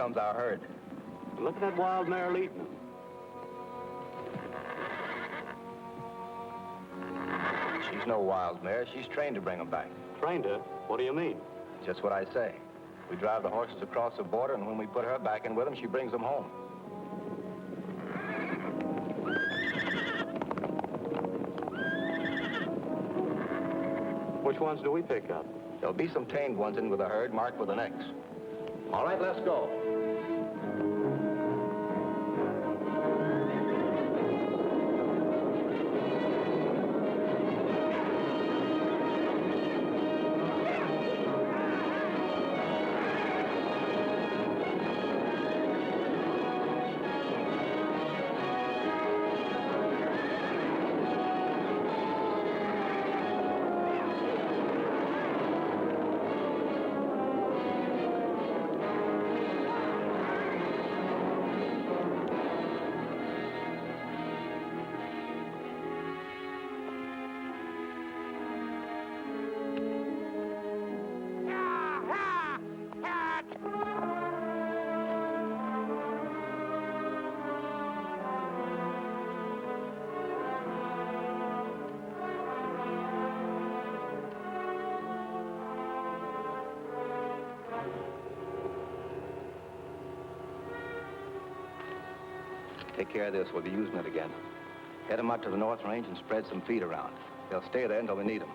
comes our herd. Look at that wild mare leading them. She's no wild mare. She's trained to bring them back. Trained her? What do you mean? Just what I say. We drive the horses across the border, and when we put her back in with them, she brings them home. Which ones do we pick up? There'll be some tamed ones in with the herd marked with an X. All right, let's go. Take care of this. We'll be using it again. Head them up to the North Range and spread some feed around. They'll stay there until we need them.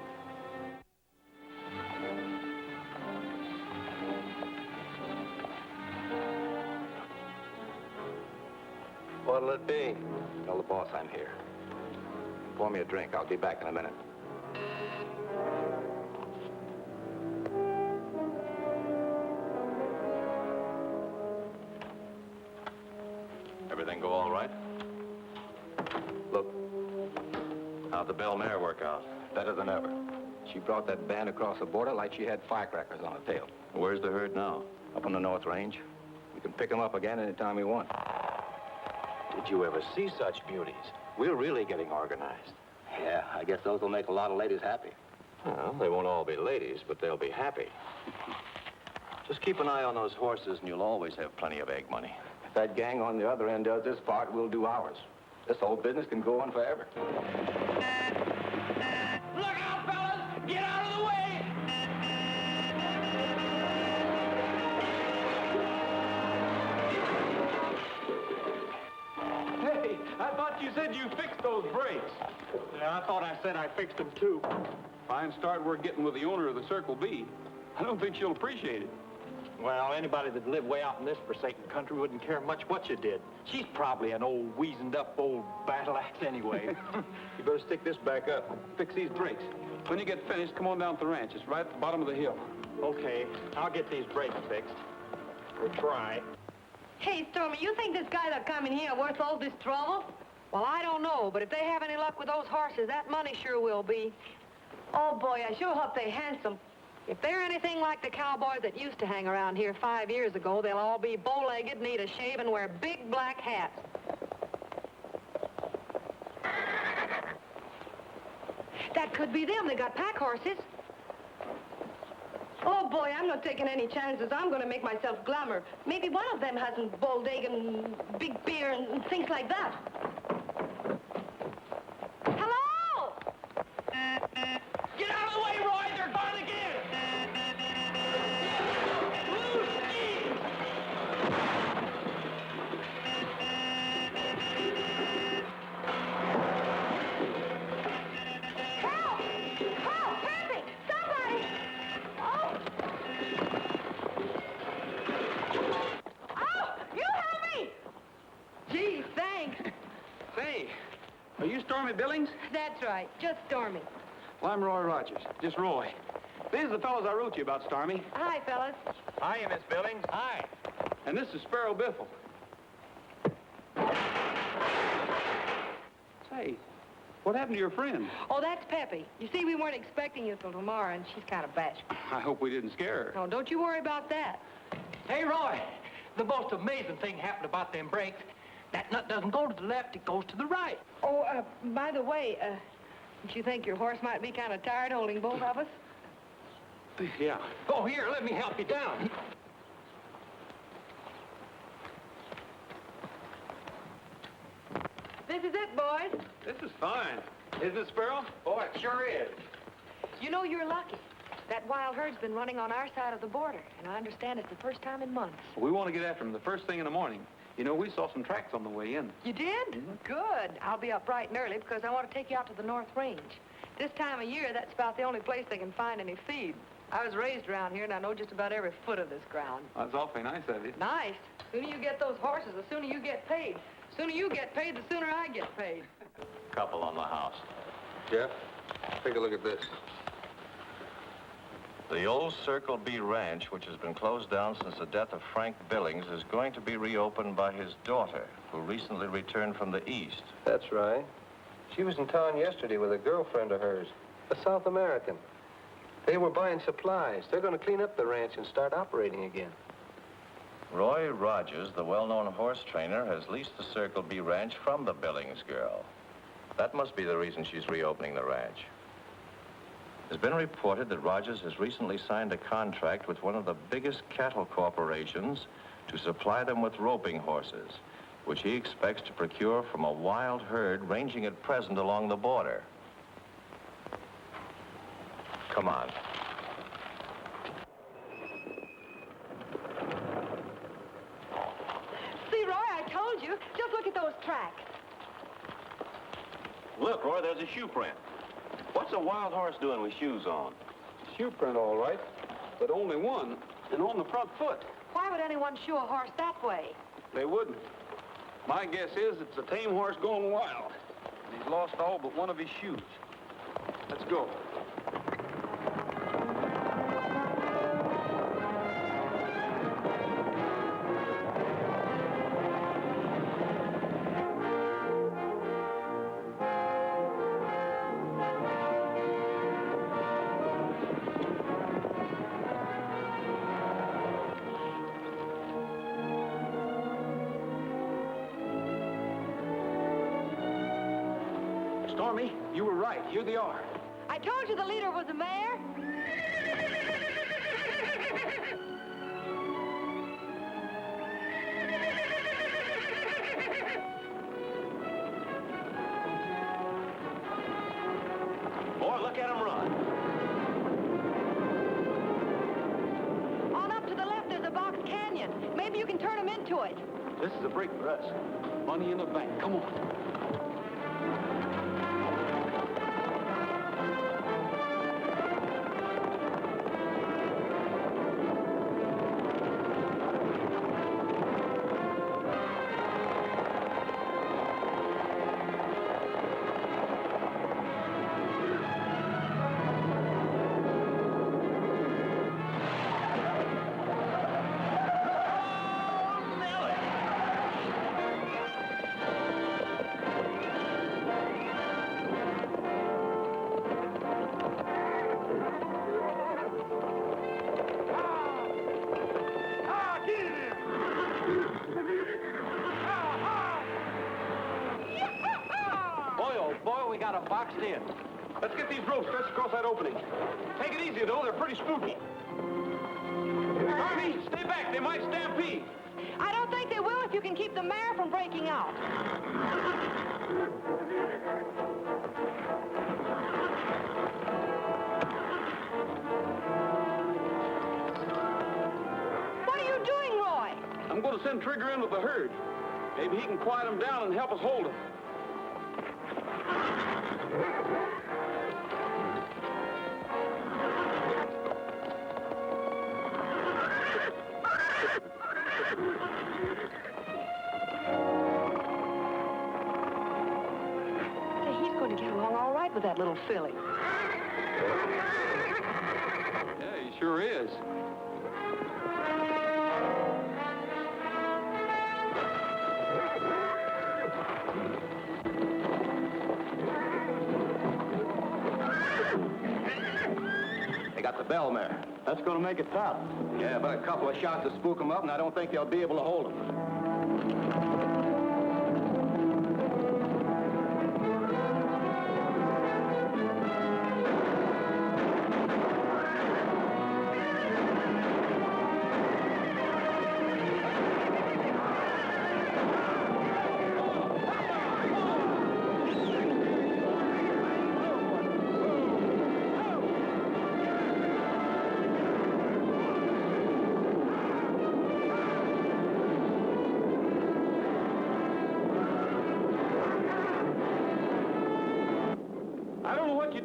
What'll it be? Tell the boss I'm here. Pour me a drink. I'll be back in a minute. Everything go all right? Look, How'd the Bell mare work out? better than ever. She brought that band across the border like she had firecrackers on her tail. Where's the herd now? Up on the North Range. We can pick them up again anytime we want. Did you ever see such beauties? We're really getting organized. Yeah, I guess those will make a lot of ladies happy. Well, they won't all be ladies, but they'll be happy. Just keep an eye on those horses, and you'll always have plenty of egg money. If that gang on the other end does this part, we'll do ours. This whole business can go on forever. Look out, fellas! Get out of the way! Hey, I thought you said you fixed those brakes. Yeah, I thought I said I fixed them too. Fine start we're getting with the owner of the Circle B. I don't think she'll appreciate it. Well, anybody that lived way out in this forsaken country wouldn't care much what you did. She's probably an old, weazened-up old battle axe anyway. You better stick this back up. Fix these brakes. When you get finished, come on down to the ranch. It's right at the bottom of the hill. Okay, I'll get these brakes fixed. Or try. Hey, Stormy, you think this guy that come in here worth all this trouble? Well, I don't know, but if they have any luck with those horses, that money sure will be. Oh, boy, I sure hope they're handsome. If they're anything like the cowboys that used to hang around here 5 years ago, they'll all be bow-legged, need a shave, and wear big black hats. That could be them. They got pack horses. Oh, boy, I'm not taking any chances. I'm going to make myself glamour. Maybe one of them hasn't bald egg and big beer and things like that. Hello? Get out of the way, Roy! They're gone again! Help! Help! Pappy! Somebody! Oh! Oh! You help me! Gee, thanks. Say, are you Stormy Billings? That's right. Just Stormy. Well, I'm Roy Rogers. Just Roy. These are the fellows I wrote you about, Stormy. Hi, fellas. Hiya, Miss Billings. Hi. And this is Sparrow Biffle. Say, what happened to your friend? Oh, that's Peppy. You see, we weren't expecting you till tomorrow, and she's kind of bashful. I hope we didn't scare her. Oh, don't you worry about that. Hey, Roy, the most amazing thing happened about them brakes. That nut doesn't go to the left, it goes to the right. Oh, by the way, don't you think your horse might be kind of tired holding both of us? Yeah. Oh, here, let me help you down. This is it, boys. This is fine. Isn't it, Sparrow? Boy, it sure is. You know, you're lucky. That wild herd's been running on our side of the border, and I understand it's the first time in months. We want to get after them the first thing in the morning. You know, we saw some tracks on the way in. You did? Good. I'll be up bright and early because I want to take you out to the North Range. This time of year, that's about the only place they can find any feed. I was raised around here, and I know just about every foot of this ground. That's awfully nice of you. Nice. The sooner you get those horses, the sooner you get paid. The sooner you get paid, the sooner I get paid. Couple on the house. Jeff, take a look at this. The old Circle B ranch, which has been closed down since the death of Frank Billings, is going to be reopened by his daughter, who recently returned from the East. That's right. She was in town yesterday with a girlfriend of hers, a South American. They were buying supplies. They're going to clean up the ranch and start operating again. Roy Rogers, the well-known horse trainer, has leased the Circle B ranch from the Billings girl. That must be the reason she's reopening the ranch. It's been reported that Rogers has recently signed a contract with one of the biggest cattle corporations to supply them with roping horses, which he expects to procure from a wild herd ranging at present along the border. Come on. See, Roy, I told you. Just look at those tracks. Look, Roy, there's a shoe print. What's a wild horse doing with shoes on? Shoe print, all right, but only one, and on the front foot. Why would anyone shoe a horse that way? They wouldn't. My guess is it's a tame horse going wild. And he's lost all but one of his shoes. Let's go. Stormy, you were right. Here they are. I told you the leader was a mare. Boy, look at him run. On up to the left, there's a box canyon. Maybe you can turn them into it. This is a break for us. Money in the bank. Come on. We got 'em boxed in. Let's get these ropes stretched across that opening. Take it easy, though. They're pretty spooky. Stormy, stay back. They might stampede. I don't think they will if you can keep the mare from breaking out. What are you doing, Roy? I'm going to send Trigger in with the herd. Maybe he can quiet them down and help us hold them. With that little filly. Yeah, he sure is. They got the bell mare. That's going to make it tough. Yeah, but a couple of shots to spook them up, and I don't think they'll be able to hold them.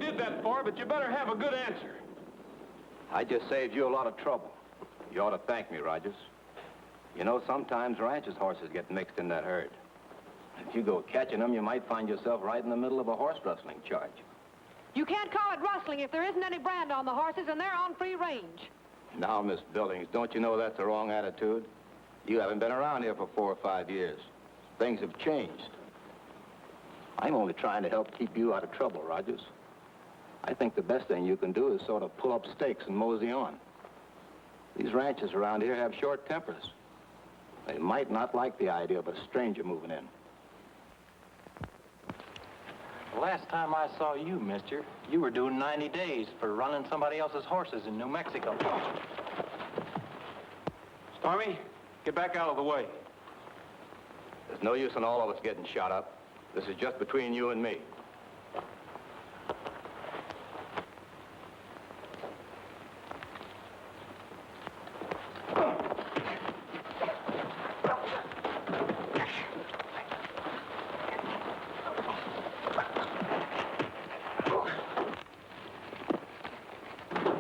did that for, but you better have a good answer. I just saved you a lot of trouble. You ought to thank me, Rogers. You know, sometimes ranchers' horses get mixed in that herd. If you go catching them, you might find yourself right in the middle of a horse rustling charge. You can't call it rustling if there isn't any brand on the horses and they're on free range. Now, Miss Billings, don't you know that's the wrong attitude? You haven't been around here for 4 or 5 years. Things have changed. I'm only trying to help keep you out of trouble, Rogers. I think the best thing you can do is sort of pull up stakes and mosey on. These ranchers around here have short tempers. They might not like the idea of a stranger moving in. The last time I saw you, mister, you were doing 90 days for running somebody else's horses in New Mexico. Stormy, get back out of the way. There's no use in all of us getting shot up. This is just between you and me.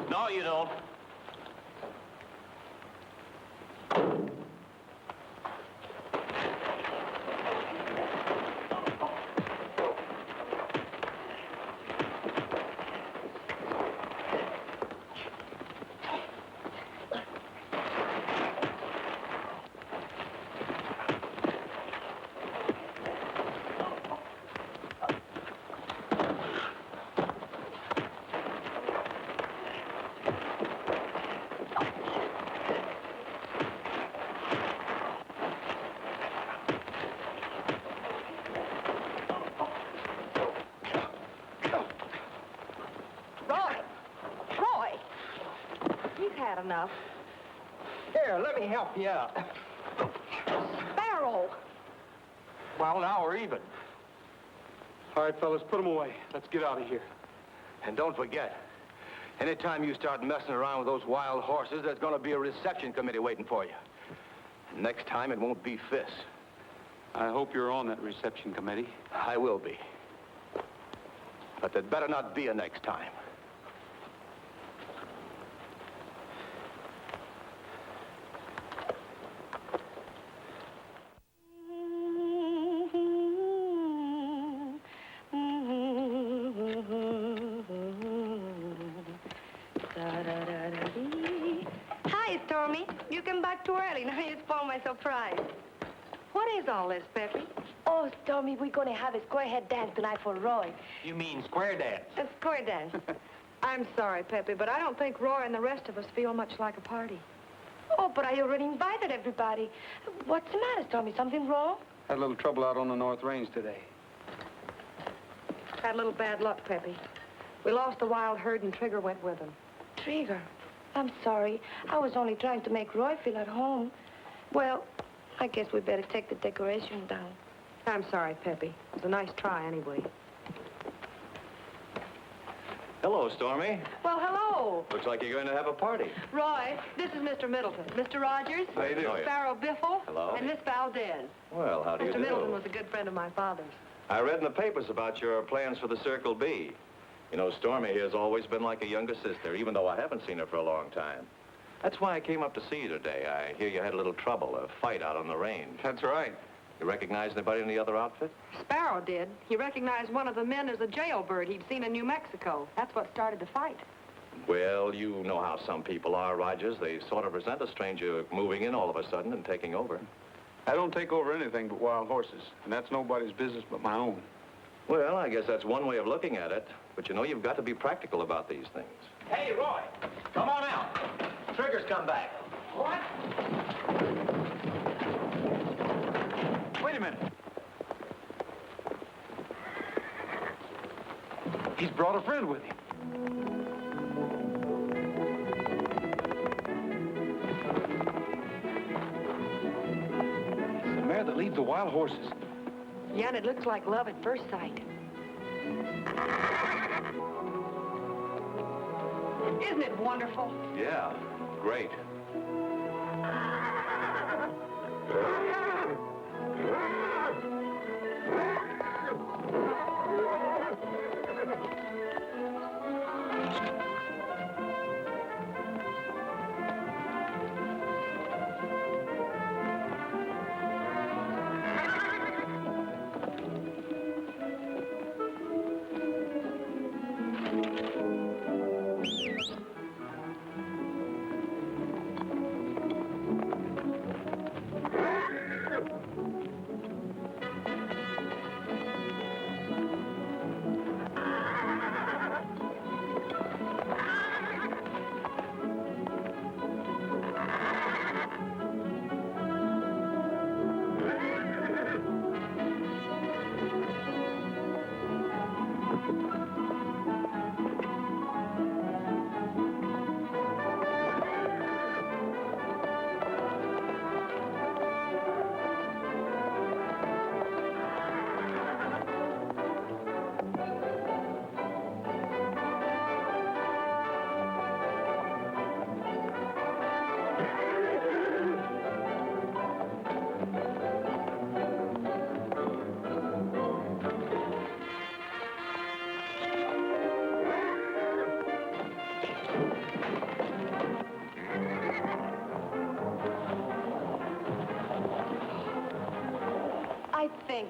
No, you don't. Had enough. Here, let me help you out. Sparrow! Well, now we're even. All right, fellas, put them away. Let's get out of here. And don't forget, anytime you start messing around with those wild horses, there's going to be a reception committee waiting for you. And next time, it won't be fists. I hope you're on that reception committee. I will be. But there'd better not be a next time. Hi, Stormy. You came back too early. Now you spoil my surprise. What is all this, Peppy? Oh, Stormy, we're going to have a square head dance tonight for Roy. You mean square dance? A square dance. I'm sorry, Peppy, but I don't think Roy and the rest of us feel much like a party. Oh, but I already invited everybody. What's the matter, Stormy? Something wrong? Had a little trouble out on the North Range today. Had a little bad luck, Peppy. We lost the wild herd and Trigger went with them. Trigger, I'm sorry. I was only trying to make Roy feel at home. Well, I guess we better take the decoration down. I'm sorry, Peppy. It was a nice try anyway. Hello, Stormy. Well, hello. Looks like you're going to have a party. Roy, this is Mr. Middleton. Mr. Rogers. How you doing? Sparrow Biffle. Hello. And Miss Valdez. Well, how do you Mr. do? Middleton was a good friend of my father's. I read in the papers about your plans for the Circle B. You know, Stormy here's always been like a younger sister, even though I haven't seen her for a long time. That's why I came up to see you today. I hear you had a little trouble, a fight out on the range. That's right. You recognize anybody in the other outfit? Sparrow did. He recognized one of the men as a jailbird he'd seen in New Mexico. That's what started the fight. Well, you know how some people are, Rogers. They sort of resent a stranger moving in all of a sudden and taking over. I don't take over anything but wild horses, and that's nobody's business but my own. Well, I guess that's one way of looking at it. But you know, you've got to be practical about these things. Hey, Roy, come on out. Trigger's come back. What? Wait a minute. He's brought a friend with him. It's the mare that leads the wild horses. Yeah, and it looks like love at first sight. Isn't it wonderful? Yeah, great.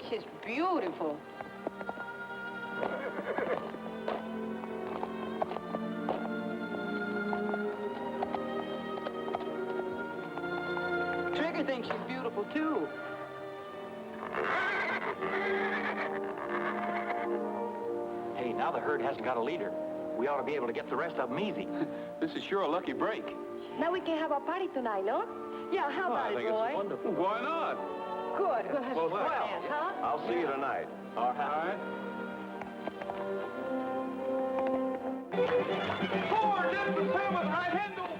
she's beautiful. Trigger thinks she's beautiful, too. Hey, now the herd hasn't got a leader. We ought to be able to get the rest of them easy. This is sure a lucky break. Now we can have a party tonight, no? Yeah, how about it, Roy? Well, why not? Good. We'll have Well, some well. fun, huh? I'll see you tonight. All right. Forward, lift the tail with the right hand over.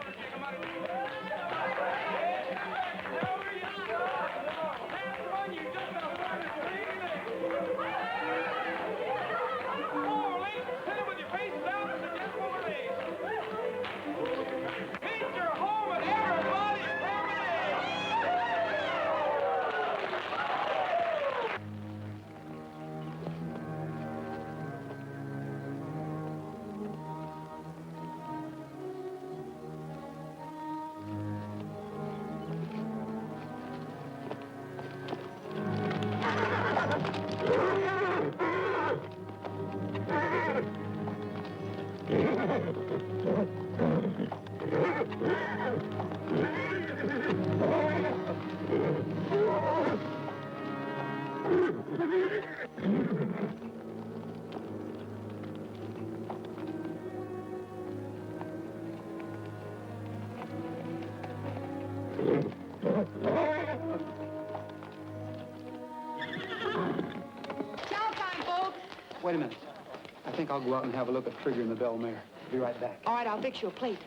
Showtime, folks. Wait a minute. I think I'll go out and have a look at Trigger and the bell mare. Be right back. All right, I'll fix you a plate.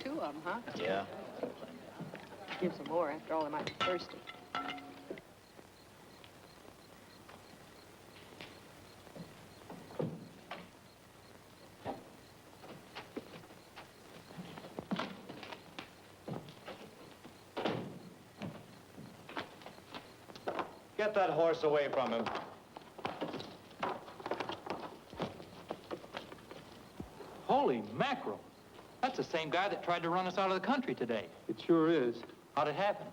Two of them, huh? Yeah. Give some more. After all, they might be thirsty. Get that horse away from him. Holy mackerel. That's the same guy that tried to run us out of the country today. It sure is. How'd it happen?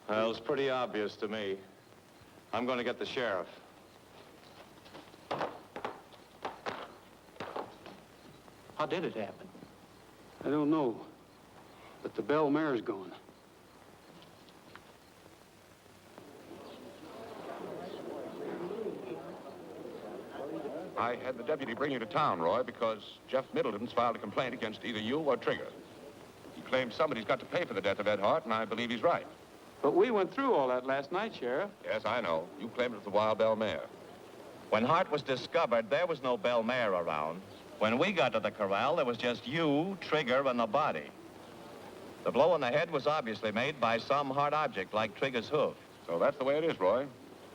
Well, it's pretty obvious to me. I'm going to get the sheriff. How did it happen? I don't know. But the bell mare's gone. I had the deputy bring you to town, Roy, because Jeff Middleton's filed a complaint against either you or Trigger. He claims somebody's got to pay for the death of Ed Hart, and I believe he's right. But we went through all that last night, Sheriff. Yes, I know. You claimed it was the wild bell mare. When Hart was discovered, there was no bell mare around. When we got to the corral, there was just you, Trigger, and the body. The blow on the head was obviously made by some hard object like Trigger's hoof. So that's the way it is, Roy.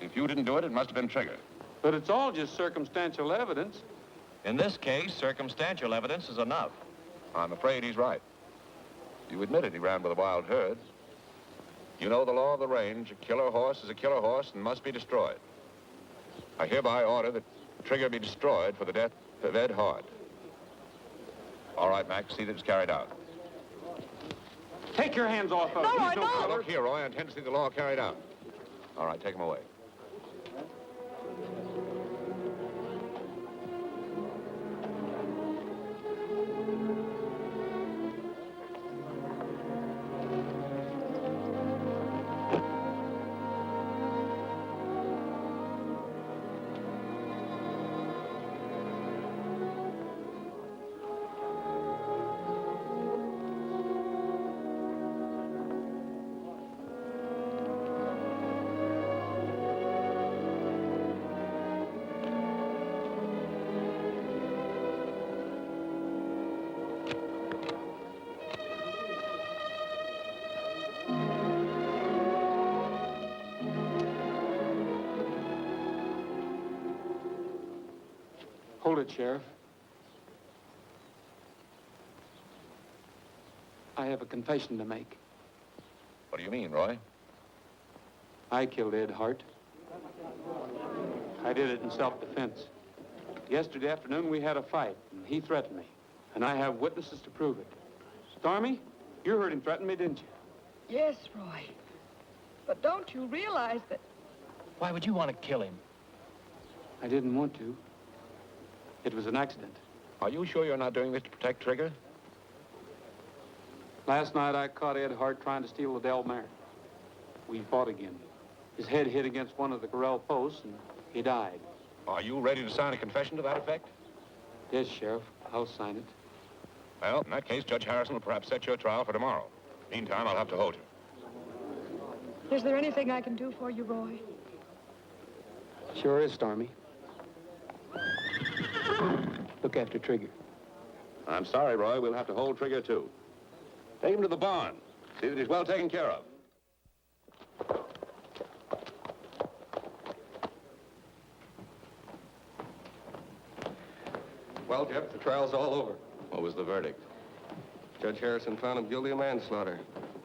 If you didn't do it, it must have been Trigger. But it's all just circumstantial evidence. In this case, circumstantial evidence is enough. I'm afraid he's right. You admitted he ran with a wild herd. You know the law of the range. A killer horse is a killer horse and must be destroyed. I hereby order that Trigger be destroyed for the death of Ed Hart. All right, Mac, see that it's carried out. Take your hands off of him. No, He's no. killer. Look here, Roy, I intend to see the law carried out. All right, take him away. Hold it, Sheriff. I have a confession to make. What do you mean, Roy? I killed Ed Hart. I did it in self-defense. Yesterday afternoon, we had a fight, and he threatened me. And I have witnesses to prove it. Stormy, you heard him threaten me, didn't you? Yes, Roy. But don't you realize that... Why would you want to kill him? I didn't want to. It was an accident. Are you sure you're not doing this to protect Trigger? Last night, I caught Ed Hart trying to steal the Del Mare. We fought again. His head hit against one of the corral posts, and he died. Are you ready to sign a confession to that effect? Yes, Sheriff. I'll sign it. Well, in that case, Judge Harrison will perhaps set your trial for tomorrow. Meantime, I'll have to hold you. Is there anything I can do for you, Roy? Sure is, Stormy. Look after Trigger. I'm sorry, Roy. We'll have to hold Trigger, too. Take him to the barn. See that he's well taken care of. Well, Jeff, the trial's all over. What was the verdict? Judge Harrison found him guilty of manslaughter.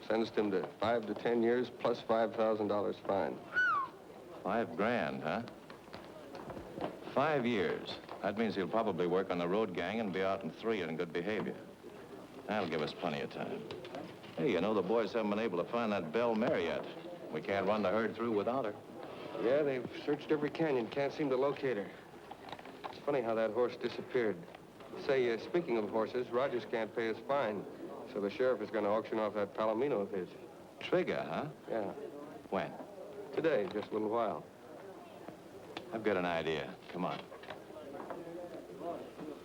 Sentenced him to 5 to 10 years plus $5,000 fine. $5,000, huh? 5 years. That means he'll probably work on the road gang and be out in 3 in good behavior. That'll give us plenty of time. Hey, you know, the boys haven't been able to find that Belle Mare yet. We can't run the herd through without her. Yeah, they've searched every canyon. Can't seem to locate her. It's funny how that horse disappeared. Say, speaking of horses, Rogers can't pay his fine. So the sheriff is going to auction off that Palomino of his. Trigger, huh? Yeah. When? Today, just a little while. I've got an idea. Come on.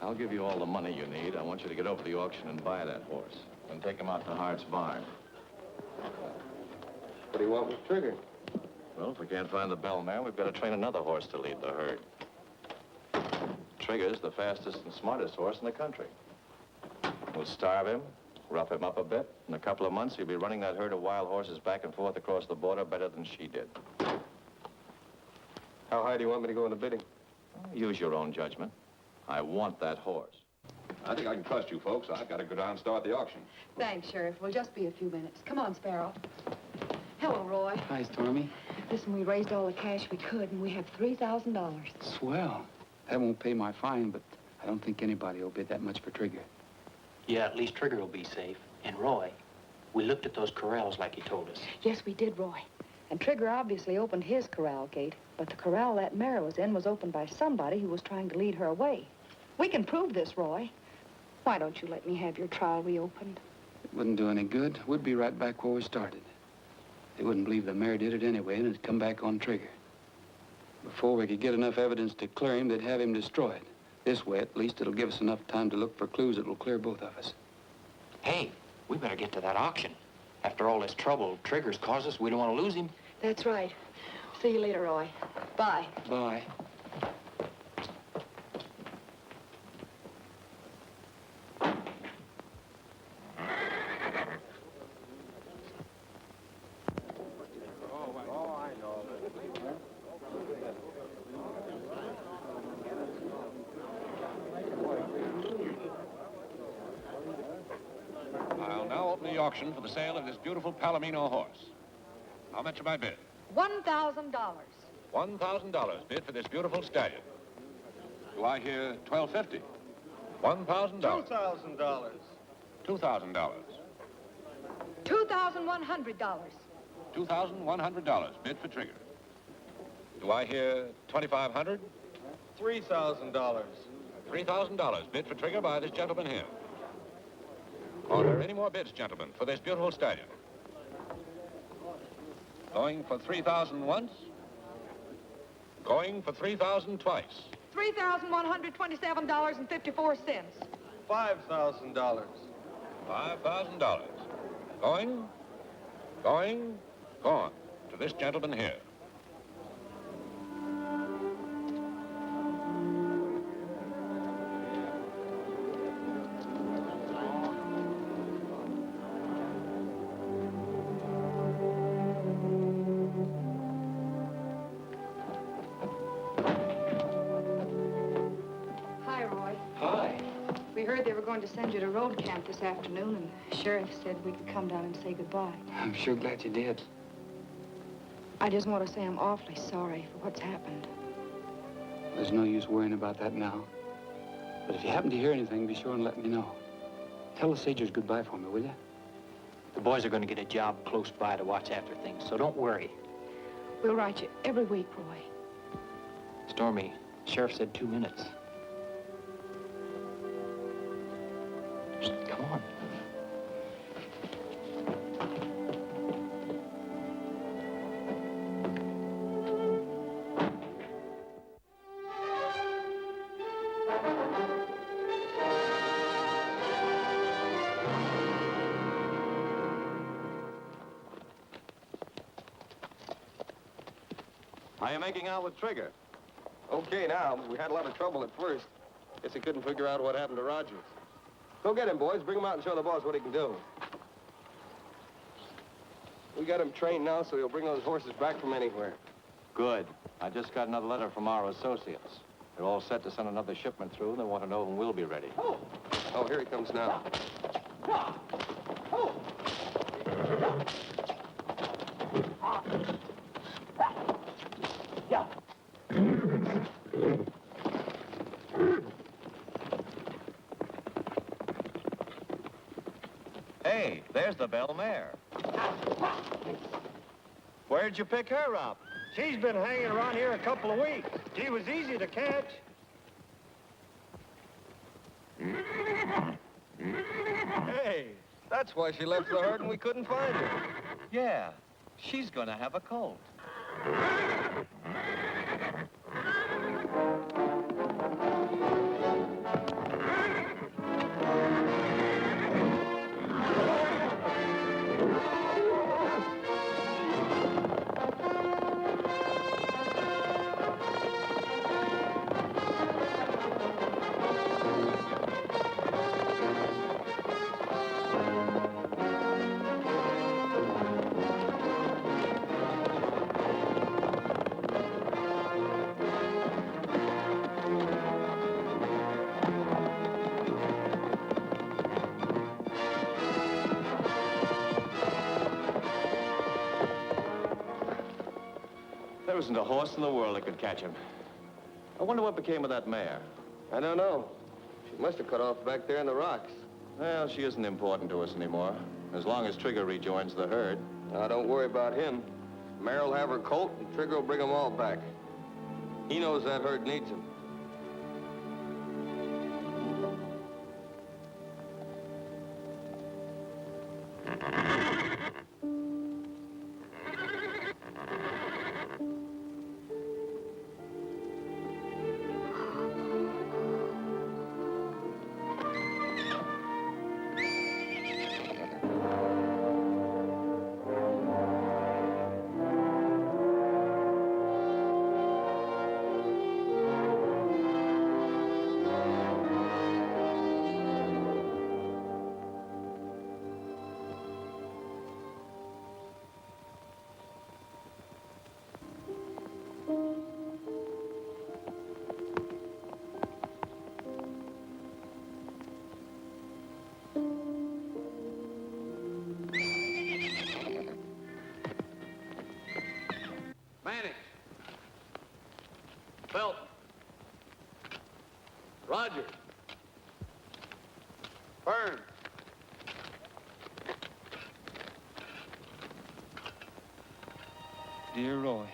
I'll give you all the money you need. I want you to get over to the auction and buy that horse. And take him out to Hart's barn. What do you want with Trigger? Well, if we can't find the Belle Mare, we've got to train another horse to lead the herd. Trigger's the fastest and smartest horse in the country. We'll starve him, rough him up a bit. In a couple of months, he'll be running that herd of wild horses back and forth across the border better than she did. How high do you want me to go in the bidding? Use your own judgment. I want that horse. I think I can trust you folks. I've got to go down and start the auction. Thanks, Sheriff. We'll just be a few minutes. Come on, Sparrow. Hello, Roy. Hi, Stormy. Listen, we raised all the cash we could, and we have $3,000. Swell. That won't pay my fine, but I don't think anybody will bid that much for Trigger. Yeah, at least Trigger will be safe. And Roy, we looked at those corrals like he told us. Yes, we did, Roy. And Trigger obviously opened his corral gate, but the corral that mare was in was opened by somebody who was trying to lead her away. We can prove this, Roy. Why don't you let me have your trial reopened? It wouldn't do any good. We'd be right back where we started. They wouldn't believe the mayor did it anyway, and it'd come back on Trigger. Before we could get enough evidence to clear him, they'd have him destroyed. This way, at least, it'll give us enough time to look for clues that will clear both of us. Hey, we better get to that auction. After all this trouble Trigger's caused us, we don't want to lose him. That's right. See you later, Roy. Bye. Bye. I'll now open the auction for the sale of this beautiful Palomino horse. How much am I bid? $1,000. $1,000 bid for this beautiful stallion. Do I hear $1,250? $1,000. $2,000. $2,000. $2,100. $2,100 bid for Trigger. Do I hear $2,500? $3,000. $3,000 bid for Trigger by this gentleman here. Are there any more bids, gentlemen, for this beautiful stallion? Going for $3,000 once. Going for $3,000 twice. $3,127.54. $5,000. $5,000. Going, gone to this gentleman here. Hi, going to send you to road camp this afternoon, and the sheriff said we could come down and say goodbye. I'm sure glad you did. I just want to say I'm awfully sorry for what's happened. There's no use worrying about that now. But if you happen to hear anything, be sure and let me know. Tell the Sagers goodbye for me, will you? The boys are going to get a job close by to watch after things, so don't worry. We'll write you every week, Roy. Stormy, Sheriff said 2 minutes. Just come on. How are you making out with Trigger? Okay now, we had a lot of trouble at first. Guess he couldn't figure out what happened to Rogers. Go get him, boys. Bring him out and show the boss what he can do. We got him trained now, so he'll bring those horses back from anywhere. Good. I just got another letter from our associates. They're all set to send another shipment through, and they want to know when we'll be ready. Oh, here he comes now. Hey, there's the bell mare. Where'd you pick her up? She's been hanging around here a couple of weeks. She was easy to catch. Hey, that's why she left the herd and we couldn't find her. Yeah, she's gonna have a colt. There isn't a horse in the world that could catch him. I wonder what became of that mare. I don't know. She must have cut off back there in the rocks. Well, she isn't important to us anymore, as long as Trigger rejoins the herd. Now, don't worry about him. Mare will have her colt, and Trigger will bring them all back. He knows that herd needs him. Manning. Felton. Rogers. Burns. Dear Roy,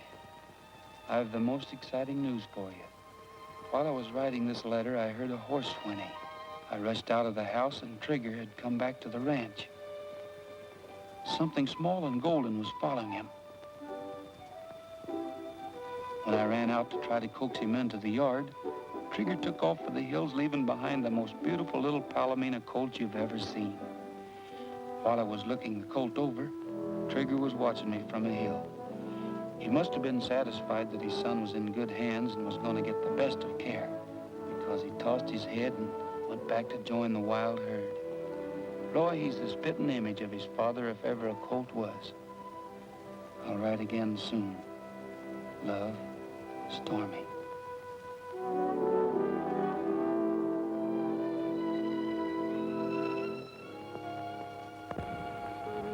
I have the most exciting news for you. While I was writing this letter, I heard a horse whinny. I rushed out of the house, and Trigger had come back to the ranch. Something small and golden was following him. When I ran out to try to coax him into the yard, Trigger took off for the hills, leaving behind the most beautiful little Palomino colt you've ever seen. While I was looking the colt over, Trigger was watching me from a hill. He must have been satisfied that his son was in good hands and was going to get the best of care, because he tossed his head and went back to join the wild herd. Roy, he's the spitting image of his father, if ever a colt was. I'll write again soon. Love, Stormy.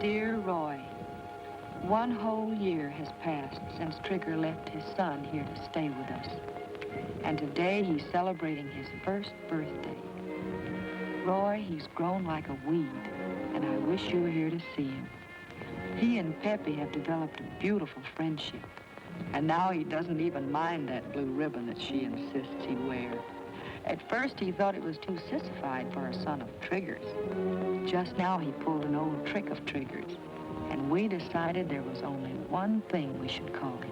Dear Roy, 1 whole year has passed since Trigger left his son here to stay with us. And today he's celebrating his first birthday. Roy, he's grown like a weed, and I wish you were here to see him. He and Peppy have developed a beautiful friendship. And now he doesn't even mind that blue ribbon that she insists he wear. At first, he thought it was too sissified for a son of Trigger's. Just now, he pulled an old trick of Trigger's. And we decided there was only one thing we should call him.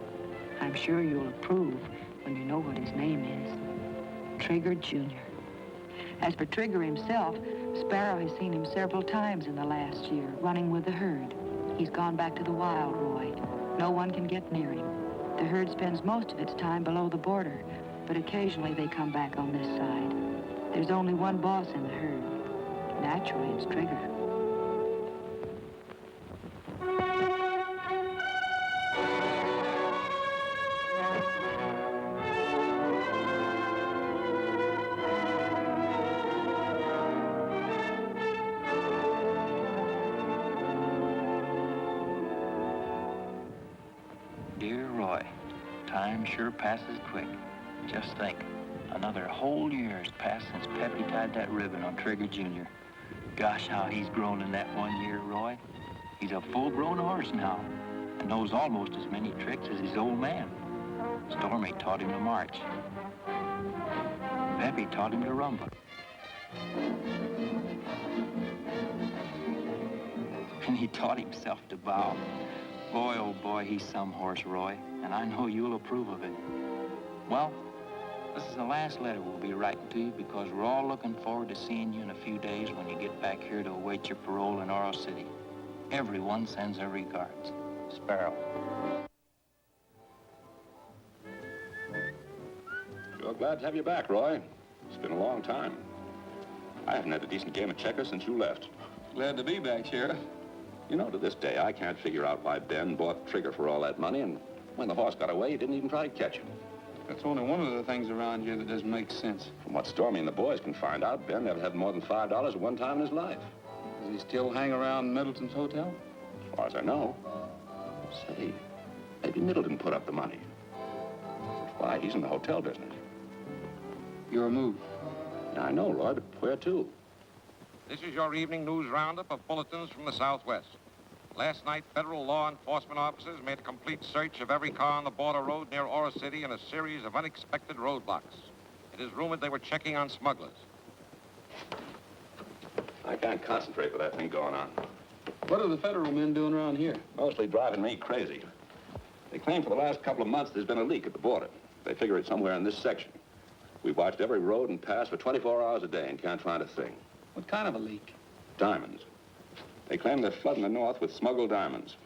I'm sure you'll approve when you know what his name is. Trigger Jr. As for Trigger himself, Sparrow has seen him several times in the last year, running with the herd. He's gone back to the wild, Roy. No one can get near him. The herd spends most of its time below the border, but occasionally they come back on this side. There's only one boss in the herd. Naturally, it's Trigger. Dear Roy, time sure passes quick. Just think, another whole year has passed since Peppy tied that ribbon on Trigger Jr. Gosh, how he's grown in that 1 year, Roy. He's a full-grown horse now and knows almost as many tricks as his old man. Stormy taught him to march. Peppy taught him to rumble. And he taught himself to bow. Boy, oh boy, he's some horse, Roy, and I know you'll approve of it. Well, this is the last letter we'll be writing to you because we're all looking forward to seeing you in a few days when you get back here to await your parole in Oro City. Everyone sends their regards. Sparrow. Sure glad to have you back, Roy. It's been a long time. I haven't had a decent game of checkers since you left. Glad to be back, Sheriff. You know, to this day, I can't figure out why Ben bought Trigger for all that money, and when the horse got away, he didn't even try to catch him. That's only one of the things around here that doesn't make sense. From what Stormy and the boys can find out, Ben never had more than $5 at one time in his life. Does he still hang around Middleton's hotel? As far as I know. Say, maybe Middleton put up the money. Why, he's in the hotel business. Your move. Yeah, I know, Roy, but where to? This is your evening news roundup of bulletins from the Southwest. Last night, federal law enforcement officers made a complete search of every car on the border road near Oro City in a series of unexpected roadblocks. It is rumored they were checking on smugglers. I can't concentrate with that thing going on. What are the federal men doing around here? Mostly driving me crazy. They claim for the last couple of months there's been a leak at the border. They figure it's somewhere in this section. We've watched every road and pass for 24 hours a day and can't find a thing. What kind of a leak? Diamonds. They claim they're flooding the north with smuggled diamonds.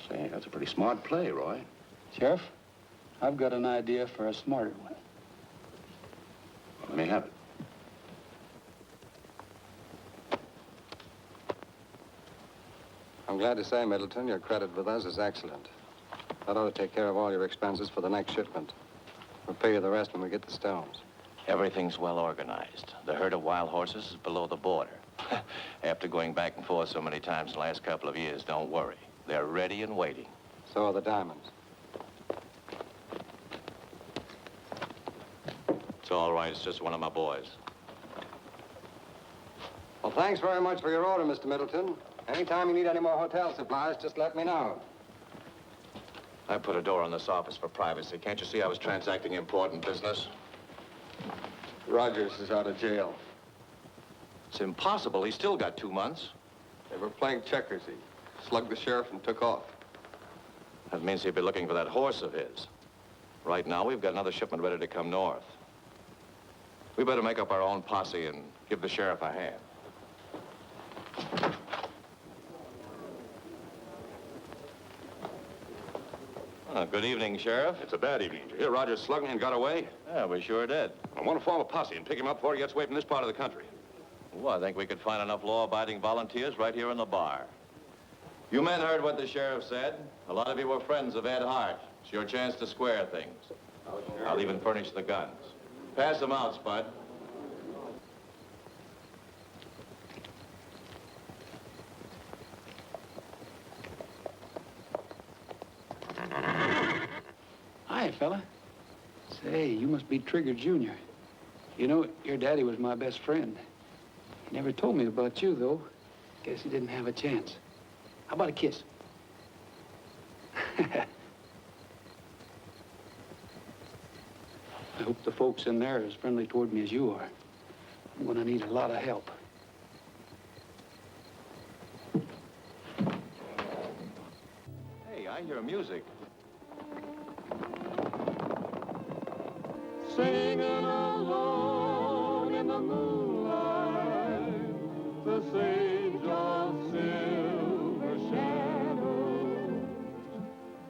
Say, that's a pretty smart play, Roy. Sheriff, I've got an idea for a smarter one. Well, let me have it. I'm glad to say, Middleton, your credit with us is excellent. That ought to take care of all your expenses for the next shipment. We'll pay you the rest when we get the stones. Everything's well organized. The herd of wild horses is below the border. After going back and forth so many times the last couple of years, don't worry. They're ready and waiting. So are the diamonds. It's all right. It's just one of my boys. Well, thanks very much for your order, Mr. Middleton. Anytime you need any more hotel supplies, just let me know. I put a door on this office for privacy. Can't you see I was transacting important business? Rogers is out of jail. It's impossible. He's still got 2 months. They were playing checkers. He slugged the sheriff and took off. That means he'd be looking for that horse of his. Right now, we've got another shipment ready to come north. We better make up our own posse and give the sheriff a hand. Good evening, Sheriff. It's a bad evening. Did you hear Rogers slugged me and got away? Yeah, we sure did. I want to form a posse and pick him up before he gets away from this part of the country. Well, I think we could find enough law-abiding volunteers right here in the bar. You men heard what the sheriff said. A lot of you were friends of Ed Hart. It's your chance to square things. I'll even furnish the guns. Pass them out, Spud. Hi, fella. Say, you must be Trigger Jr. You know, your daddy was my best friend. He never told me about you, though. Guess he didn't have a chance. How about a kiss? I hope the folks in there are as friendly toward me as you are. I'm gonna need a lot of help. Hey, I hear music. Singing alone in the moonlight, the sage of silver shadows,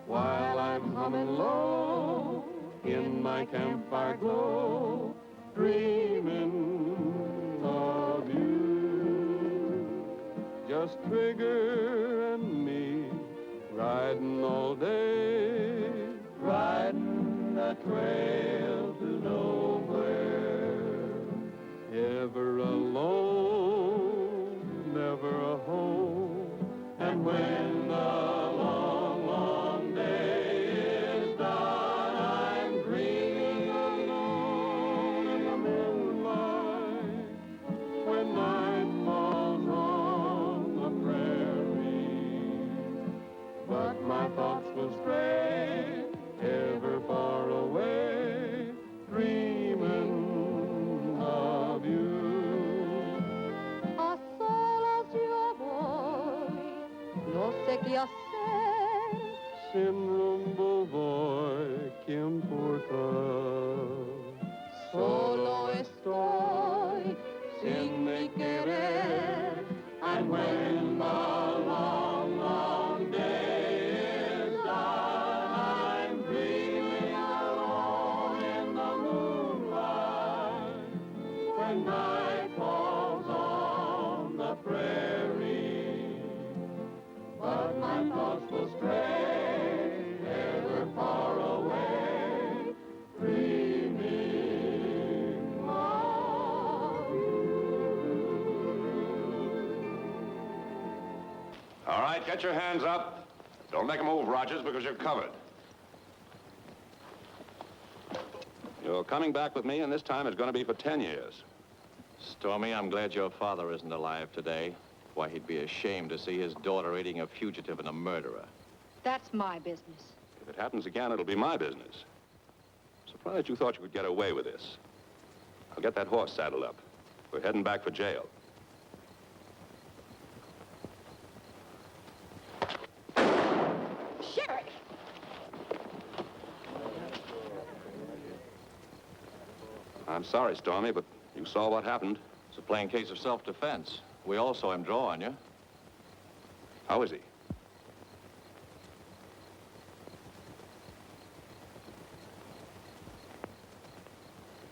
while I'm humming low in my campfire glow, dreaming of you. Just Trigger and me, riding all day, riding a trail to nowhere. Ever alone, never a home, and when the long, long day is done, I'm dreaming alone in the moonlight, when night falls on the prairie. But my thoughts will stray ever far away, dreaming of you. A solas yo voy, no sé qué hacer. Sin rumbo voy, ¿quién importa? Solo estoy sin mi querer, and when the long, long day is done, I'm dreaming alone in the moonlight, when night falls on the prairie. But my thoughts will stray ever far away, dreaming of you. All right, get your hands up. Don't make a move, Rogers, because you're covered. You're coming back with me, and this time it's going to be for 10 years. Stormy, I'm glad your father isn't alive today. Why, he'd be ashamed to see his daughter aiding a fugitive and a murderer. That's my business. If it happens again, it'll be my business. Surprised you thought you could get away with this. I'll get that horse saddled up. We're heading back for jail. Sheriff! I'm sorry, Stormy, but you saw what happened. It's a plain case of self-defense. We all saw him draw on you. How is he?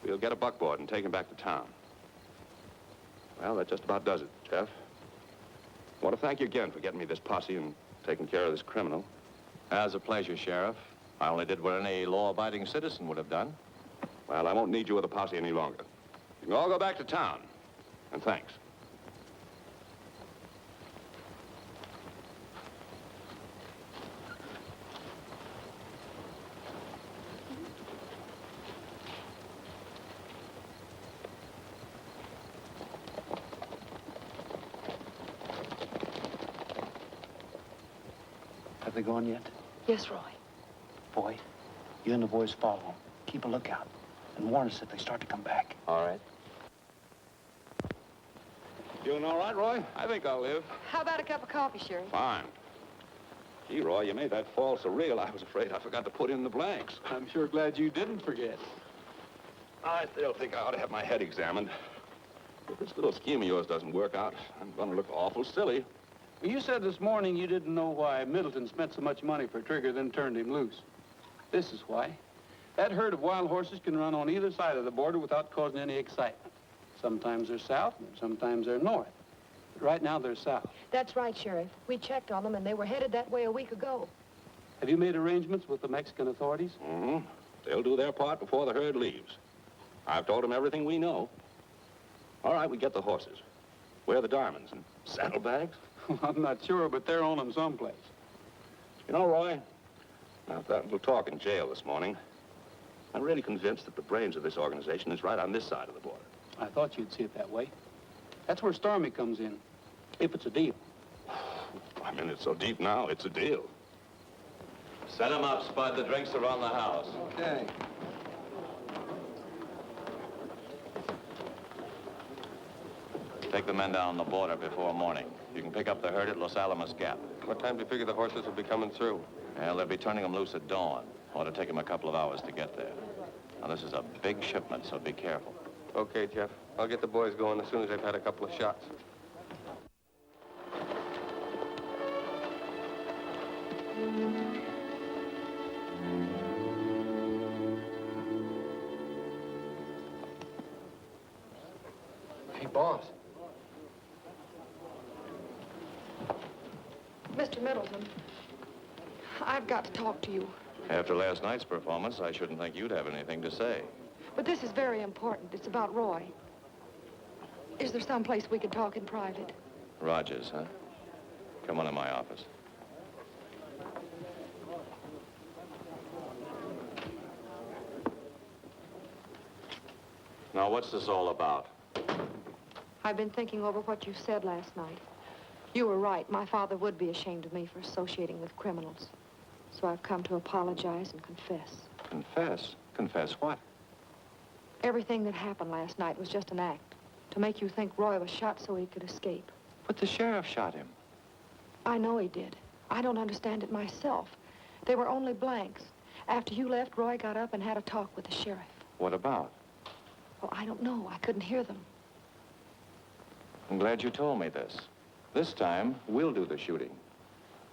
We'll get a buckboard and take him back to town. Well, that just about does it, Jeff. I want to thank you again for getting me this posse and taking care of this criminal. As a pleasure, Sheriff. I only did what any law-abiding citizen would have done. Well, I won't need you with the posse any longer. You can all go back to town. And thanks. Have they gone yet? Yes, Roy. Boy, you and the boys follow them. Keep a lookout and warn us if they start to come back. All right. Doing all right, Roy? I think I'll live. How about a cup of coffee, Sheriff? Fine. Gee, Roy, you made that fall so real, I was afraid I forgot to put in the blanks. I'm sure glad you didn't forget. I still think I ought to have my head examined. If this little scheme of yours doesn't work out, I'm going to look awful silly. Well, you said this morning you didn't know why Middleton spent so much money for Trigger, then turned him loose. This is why. That herd of wild horses can run on either side of the border without causing any excitement. Sometimes they're south, and sometimes they're north. But right now, they're south. That's right, Sheriff. We checked on them, and they were headed that way a week ago. Have you made arrangements with the Mexican authorities? Mm-hmm. They'll do their part before the herd leaves. I've told them everything we know. All right, we get the horses. Where are the diamonds and saddlebags? I'm not sure, but they're on them someplace. You know, Roy, Now, that little talk in jail this morning, I'm really convinced that the brains of this organization is right on this side of the border. I thought you'd see it that way. That's where Stormy comes in, if it's a deal. I mean, it's so deep now, it's a deal. Set him up, Spud. The drinks are on the house. Okay. Take the men down the border before morning. You can pick up the herd at Los Alamos Gap. What time do you figure the horses will be coming through? Well, they'll be turning them loose at dawn. Ought to take them a couple of hours to get there. Now, this is a big shipment, so be careful. Okay, Jeff. I'll get the boys going as soon as they've had a couple of shots. Hey, boss. Mr. Middleton, I've got to talk to you. After last night's performance, I shouldn't think you'd have anything to say. But this is very important. It's about Roy. Is there some place we could talk in private? Rogers, huh? Come on in my office. Now, what's this all about? I've been thinking over what you said last night. You were right. My father would be ashamed of me for associating with criminals. So I've come to apologize and confess. Confess? Confess what? Everything that happened last night was just an act to make you think Roy was shot so he could escape. But the sheriff shot him. I know he did. I don't understand it myself. They were only blanks. After you left, Roy got up and had a talk with the sheriff. What about? Well, I don't know. I couldn't hear them. I'm glad you told me this. This time, we'll do the shooting.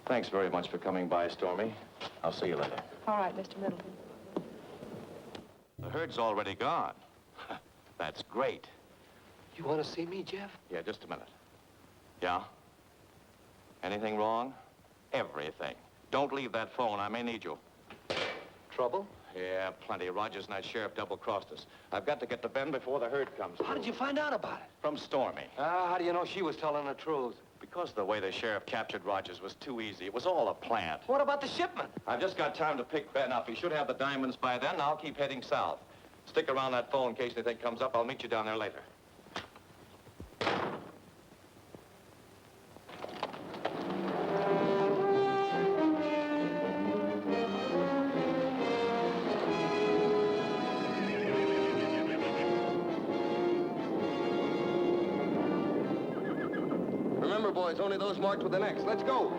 Thanks very much for coming by, Stormy. I'll see you later. All right, Mr. Middleton. The herd's already gone. That's great. You want to see me, Jeff? Yeah, just a minute. Yeah? Anything wrong? Everything. Don't leave that phone. I may need you. Trouble? Yeah, plenty. Rogers and that sheriff double-crossed us. I've got to get to Ben before the herd comes How did you find out about it? From Stormy. How do you know she was telling the truth? Because the way the sheriff captured Rogers was too easy. It was all a plant. What about the shipment? I've just got time to pick Ben up. He should have the diamonds by then. I'll keep heading south. Stick around that phone in case anything comes up. I'll meet you down there later. Remember, boys, only those marked with an X. Let's go.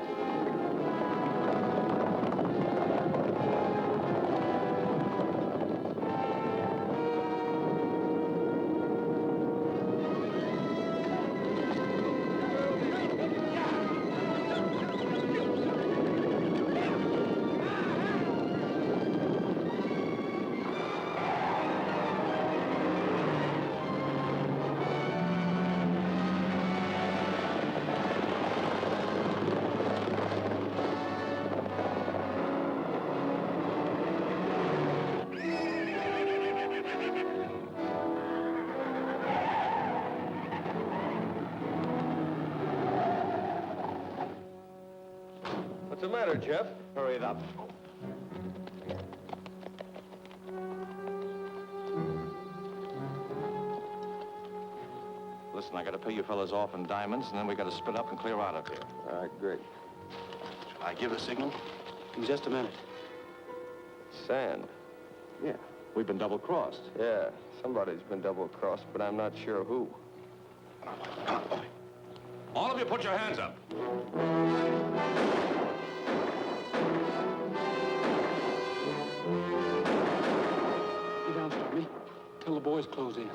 What's the matter, Jeff? Hurry it up. Listen, I gotta pay you fellas off in diamonds, and then we gotta split up and clear out of here. All right, great. Shall I give a signal? In just a minute. Sand. Yeah. We've been double-crossed. Yeah, somebody's been double-crossed, but I'm not sure who. All of you put your hands up. Get down, Stormy. Tell the boys close in.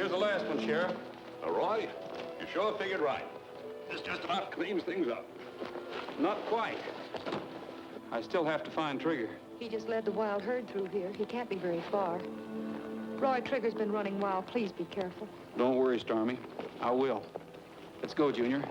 Here's the last one, Sheriff. Roy, you sure figured right. This just about cleans things up. Not quite. I still have to find Trigger. He just led the wild herd through here. He can't be very far. Roy, Trigger's been running wild. Please be careful. Don't worry, Stormy. I will. Let's go, Junior.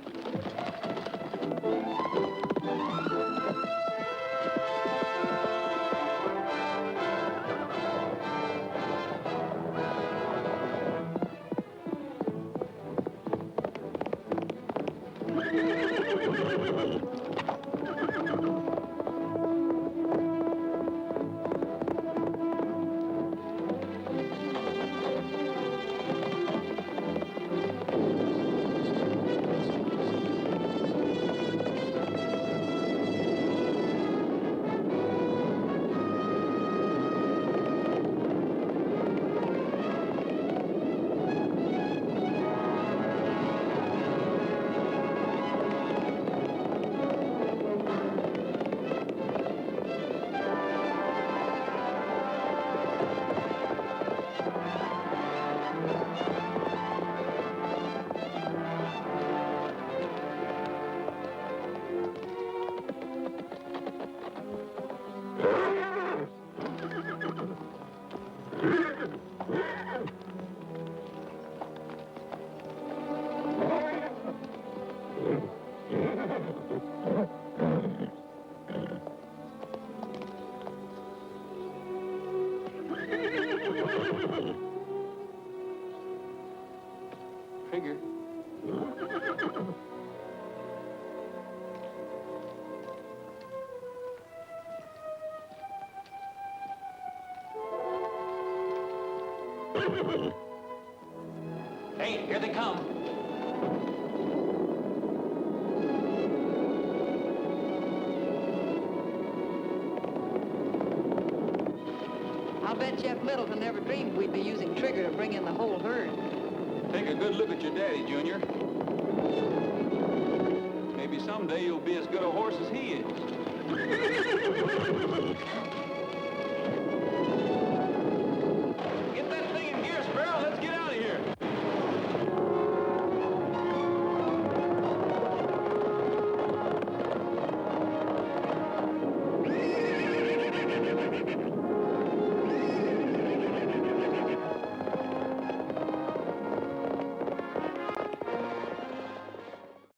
Trigger. Hey, here they come. I'll bet Jeff Middleton never dreamed we'd be using Trigger to bring in the whole herd. Take a good look at your daddy, Junior. Maybe someday you'll be as good a horse as he is.